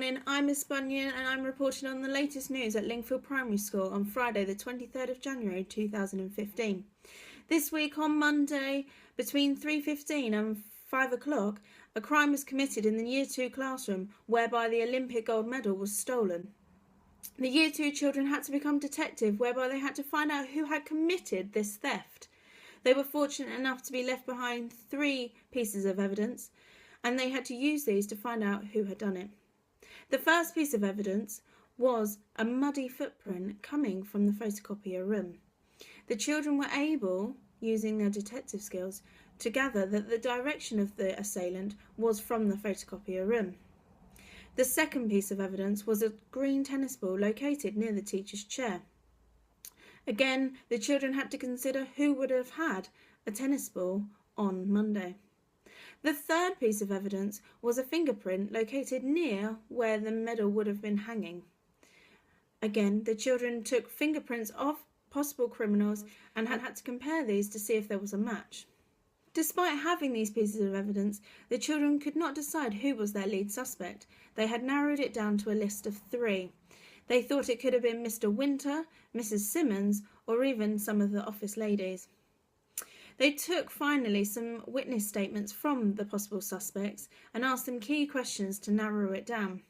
morning, I'm Miss Bunyan and I'm reporting on the latest news at Lingfield Primary School on Friday the 23rd of January 2015. This week on Monday between 3:15 and 5 o'clock, a crime was committed in the Year 2 classroom whereby the Olympic gold medal was stolen. The Year 2 children had to become detective whereby they had to find out who had committed this theft. They were fortunate enough to be left behind 3 pieces of evidence, and they had to use these to find out who had done it. The first piece of evidence was a muddy footprint coming from the photocopier room. The children were able, using their detective skills, to gather that the direction of the assailant was from the photocopier room. The second piece of evidence was a green tennis ball located near the teacher's chair. Again, the children had to consider who would have had a tennis ball on Monday. The third piece of evidence was a fingerprint located near where the medal would have been hanging. Again, the children took fingerprints of possible criminals and had to compare these to see if there was a match. Despite having these pieces of evidence, the children could not decide who was their lead suspect. They had narrowed it down to a list of 3. They thought it could have been Mr. Winter, Mrs. Simmons, or even some of the office ladies. They took finally some witness statements from the possible suspects and asked them key questions to narrow it down.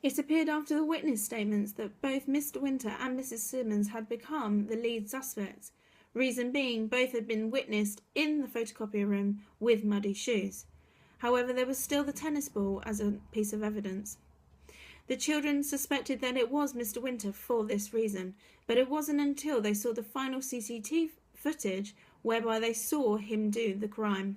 It appeared after the witness statements that both Mr. Winter and Mrs. Simmons had become the lead suspects, reason being both had been witnessed in the photocopier room with muddy shoes. However, there was still the tennis ball as a piece of evidence. The children suspected that it was Mr. Winter for this reason, but it wasn't until they saw the final CCTV footage whereby they saw him do the crime.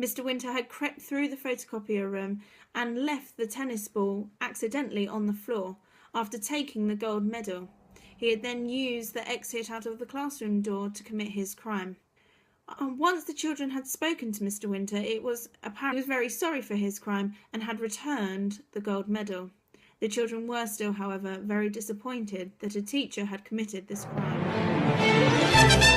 Mr. Winter had crept through the photocopier room and left the tennis ball accidentally on the floor after taking the gold medal. He had then used the exit out of the classroom door to commit his crime. Once the children had spoken to Mr. Winter, it was apparent he was very sorry for his crime and had returned the gold medal. The children were still, however, very disappointed that a teacher had committed this crime.